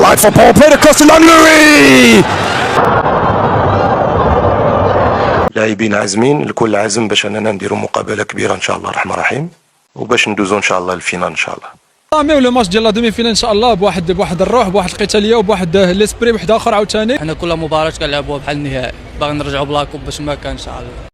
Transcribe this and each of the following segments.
Right for Paul played across the line. Louis. لاعبين عازمين، الكل عازم باش اننا نديروا مقابله كبيره ان شاء الله الرحمن الرحيم، وباش ندوزو ان شاء الله للفينال ان شاء الله. طاميو لو ماتش ديال لا دومي فينال ان شاء الله بواحد الروح، بواحد القتاليه، وبواحد ليسبري واحد اخر عاوتاني. حنا كل مباراه كنلعبوها بحال النهائي، باغي نرجعوا بلاكوب باش ما كان ان شاء الله.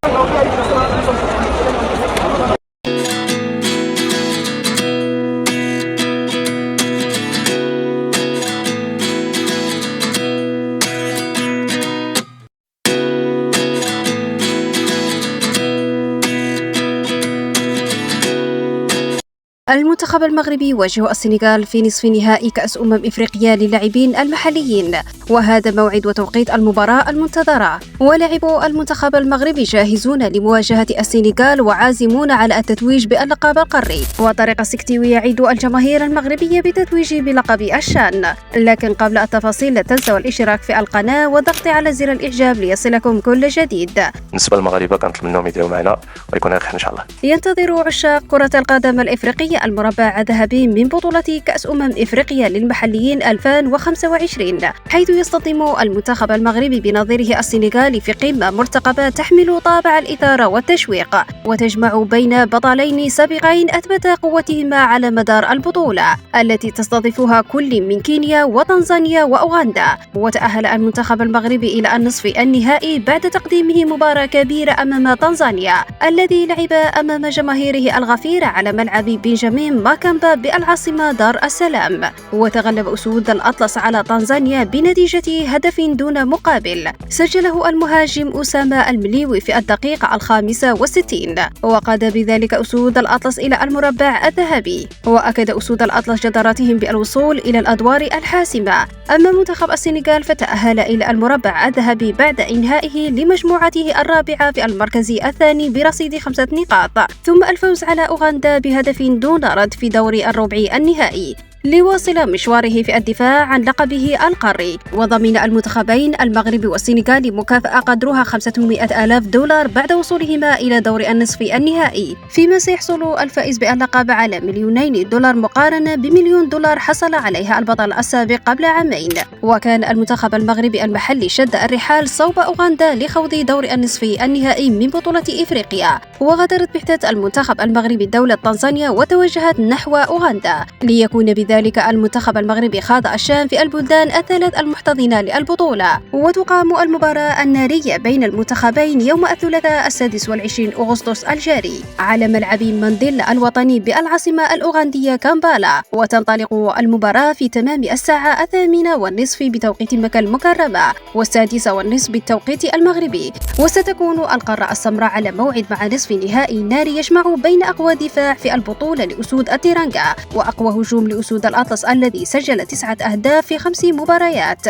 المنتخب المغربي يواجه السنغال في نصف نهائي كأس إفريقيا للاعبين المحليين، وهذا موعد وتوقيت المباراة المنتظرة. ولاعبو المنتخب المغربي جاهزون لمواجهة السنغال وعازمون على التتويج باللقب القاري. وطارق السكتيوي يعيد الجماهير المغربية بالتتويج بلقب الشان. لكن قبل التفاصيل لا تنسوا الاشتراك في القناة والضغط على زر الإعجاب ليصلكم كل جديد. بالنسبه للمغاربه كنطلب منهم يديروا معنا ويكون غير خير ان شاء الله. ينتظر عشاق كرة القدم الإفريقية المربع الذهبي من بطولة كأس إفريقيا للمحليين 2025، حيث يصطدم المنتخب المغربي بنظيره السنغالي في قمة مرتقبة تحمل طابع الإثارة والتشويق، وتجمع بين بطلين سابقين أثبتا قوتهما على مدار البطولة التي تستضيفها كل من كينيا وتنزانيا وأوغندا. وتأهل المنتخب المغربي إلى النصف النهائي بعد تقديمه مباراة كبيرة أمام تنزانيا، الذي لعب أمام جماهيره الغفيرة على ملعب بنجامين ماكامبا بالعاصمة دار السلام. وتغلب أسود الأطلس على تنزانيا بنتيجة هدف دون مقابل سجله المهاجم أسامة المليوي في الدقيقة 65، وقاد بذلك أسود الأطلس إلى المربع الذهبي. وأكد أسود الأطلس جدارتهم بالوصول إلى الأدوار الحاسمة. أما منتخب السنغال فتأهل إلى المربع الذهبي بعد إنهائه لمجموعته الرابعة في المركز الثاني برصيد 5 نقاط، ثم الفوز على أوغندا بهدف دون رد في دور الربع النهائي ليواصل مشواره في الدفاع عن لقبه القاري. وضمن المنتخبين المغربي والسنغالي مكافأة قدرها $500,000 بعد وصولهما إلى دور النصف النهائي، فيما سيحصل الفائز باللقب على $2,000,000 مقارنة ب$1,000,000 حصل عليها البطل السابق قبل عامين. وكان المنتخب المغربي المحلي شد الرحال صوب أوغندا لخوض دور النصف النهائي من بطولة إفريقيا، وغادرت بعثة المنتخب المغربي دولة تنزانيا وتوجهت نحو أوغندا ليكون بذلك المنتخب المغربي خاض الشان في البلدان الثلاث المحتضنة للبطولة. وتقام المباراة النارية بين المنتخبين يوم الثلاثاء 26 أغسطس الجاري على ملعب مانديلا الوطني بالعاصمة الأوغندية كامبالا، وتنطلق المباراة في تمام الساعة 8:30 بتوقيت مكة المكرمة و6:30 بالتوقيت المغربي. وستكون القارة السمراء على موعد مع نصف نهائي ناري يجمع بين أقوى دفاع في البطولة لأسود التيرانجا وأقوى هجوم لأسود الأطلس الذي سجل 9 أهداف في 5 مباريات.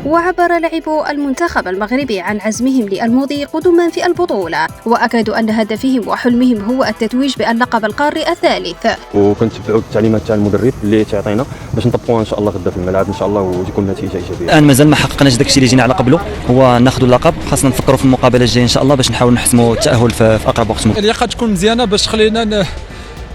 وعبر لاعبو المنتخب المغربي عن عزمهم للمضي قدما في البطولة، وأكدوا أن هدفهم وحلمهم هو التتويج باللقب القاري الثالث. وكنتبعوا التعليمات تاع المدرب اللي تعطينا باش نطبقوها ان شاء الله غدا في الملعب ان شاء الله وتكون نتيجه ايجابيه. الان مازال ما حققناش داكشي اللي جينا على قبله، هو ناخذوا اللقب. خاصنا نفكروا في المقابله الجايه ان شاء الله باش نحاول نحسموا التاهل في اقرب وقت ممكن. اللي تكون مزيانه باش خلينا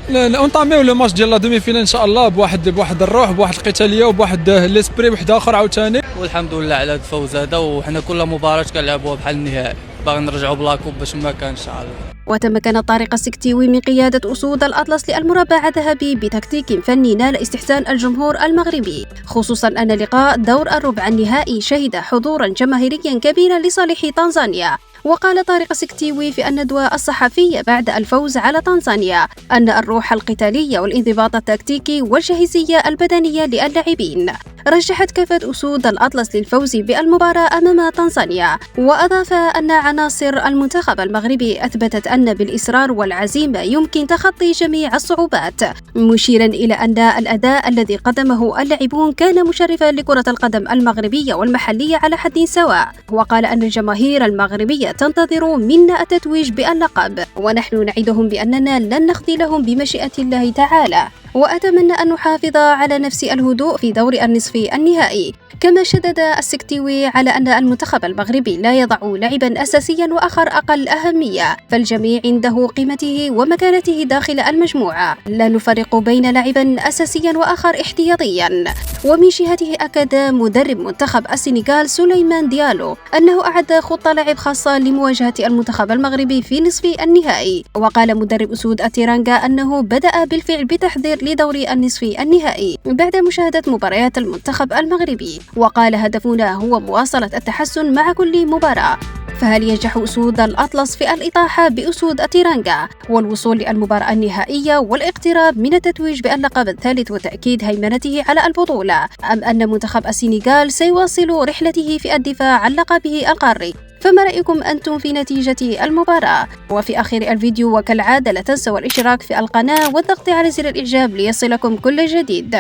نطاميو لو ماتش ديال لا دومي فينال ان شاء الله بواحد الروح، بواحد القتاليه، وبواحد ليسبري واحد اخر عاوتاني. والحمد لله على هذا الفوز هذا، وحنا كل مباراه كنلعبوها بحال النهائي، باغي نرجعوا بلاكوب باش ما كان ان شاء الله. وتمكن طارق السكتيوي من قيادة أسود الأطلس للمربع الذهبي بتكتيك فني نال استحسان الجمهور المغربي، خصوصا أن لقاء دور الربع النهائي شهد حضورا جماهيريا كبيرا لصالح تنزانيا. وقال طارق السكتيوي في الندوة الصحفية بعد الفوز على تنزانيا أن الروح القتالية والانضباط التكتيكي والجاهزية البدنية للاعبين رشحت كافة أسود الأطلس للفوز بالمباراة أمام تنزانيا. وأضاف أن عناصر المنتخب المغربي أثبتت أن بالإصرار والعزيمة يمكن تخطي جميع الصعوبات، مشيرا إلى أن الأداء الذي قدمه اللاعبون كان مشرفا لكرة القدم المغربية والمحلية على حد سواء. وقال أن الجماهير المغربية تنتظر منا التتويج باللقب، ونحن نعدهم بأننا لن نخذلهم بمشيئة الله تعالى. وأتمنى أن نحافظ على نفس الهدوء في دور النصف النهائي. كما شدد السكتيوي على أن المنتخب المغربي لا يضع لاعبا أساسيا وآخر أقل أهمية، فالجميع عنده قيمته ومكانته داخل المجموعة، لا نفرق بين لاعبا أساسيا وآخر احتياطيا. ومن جهته أكد مدرب منتخب السنغال سليمان ديالو أنه أعد خطة لعب خاصة لمواجهة المنتخب المغربي في نصف النهائي. وقال مدرب أسود التيرانغا أنه بدأ بالفعل بتحضير لدور النصف النهائي بعد مشاهدة مباريات المنتخب المغربي، وقال هدفنا هو مواصلة التحسن مع كل مباراة. فهل ينجح أسود الأطلس في الإطاحة بأسود التيرانغا والوصول للمباراة النهائية والاقتراب من التتويج باللقب الثالث وتأكيد هيمنته على البطولة، أم أن منتخب السنغال سيواصل رحلته في الدفاع عن لقبه القاري؟ فما رأيكم أنتم في نتيجة المباراة؟ وفي آخر الفيديو وكالعادة لا تنسوا الاشتراك في القناة والضغط على زر الإعجاب ليصلكم كل جديد.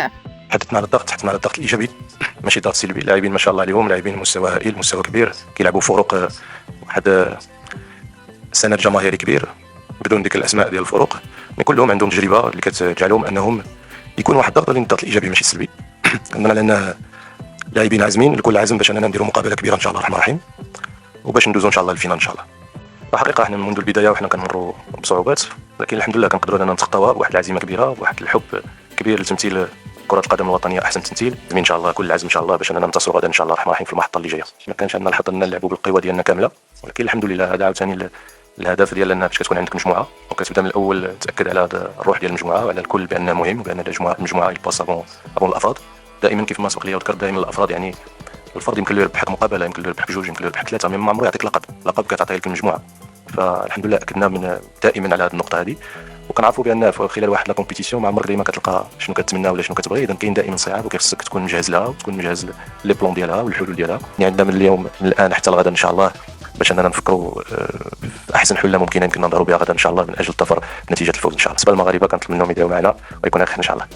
حدثنا على الضغط، حدثنا على الضغط الايجابي ماشي ضغط سلبي. اللاعبين ما شاء الله عليهم، لاعبين مستوى هائل، مستوى كبير، كيلعبوا فروق واحد سند جماهيري كبير بدون ذكر الاسماء ديال الفروق، كلهم عندهم تجربه اللي كتجعلهم انهم يكونوا واحد الضغط، الضغط الايجابي ماشي السلبي. كنظن لان لاعبين عازمين، الكل عازم باش اننا نديروا مقابله كبيره ان شاء الله الرحمن الرحيم، وباش ندوزوا ان شاء الله للفينال ان شاء الله. الحقيقه احنا منذ البدايه وحنا كنمروا بصعوبات، لكن الحمد لله كنقدروا اننا نتخطاوها بواحد العزيمه كبيره، بواحد الحب كبير لتمثيل كرة القدم الوطنية أحسن تمثيل. ان شاء الله كل العزم ان شاء الله باش اننا ننتصروا غدا ان شاء الله الرحمن الرحيم في المحطة اللي جاية. ما كانش عندنا الحظ اننا نلعبوا بالقوة ديالنا كاملة، ولكن الحمد لله هذا عاوتاني الهدف ديال انها باش كتكون عندك مجموعة وكتبدا من الاول تاكد على الروح ديال المجموعة وعلى الكل بانه مهم، وبان المجموعة يباس افون الافراد. دائما كيف ما سبق لي وذكرت، دائما الافراد يعني الفرد يمكن له يربح مقابلة، يمكن له يربح بجوج، يمكن له يربح ثلاثة، ما عمره يعطيك لقب كتعطيه لك المجموعة. فالحمد لله اكدنا من دائما على هذه النقطة هذه، وكنعرفوا بان خلال واحد لا كومبيتيسيون ما عمرك ديما كتلقى شنو كتمنى ولا شنو كتبغي، اذا كاين دائما صعاب وكيخصك تكون مجهز لها وتكون مجهز لي بلون ديالها والحلول ديالها. يعني عندنا من اليوم من الان حتى لغدا ان شاء الله باش اننا نفكروا في احسن حلول ممكنه يمكن نظهروا بها غدا ان شاء الله من اجل الظفر بنتيجه الفوز ان شاء الله. بالنسبه للمغاربه كنطلب منهم يدعوا معنا ويكون خير ان شاء الله.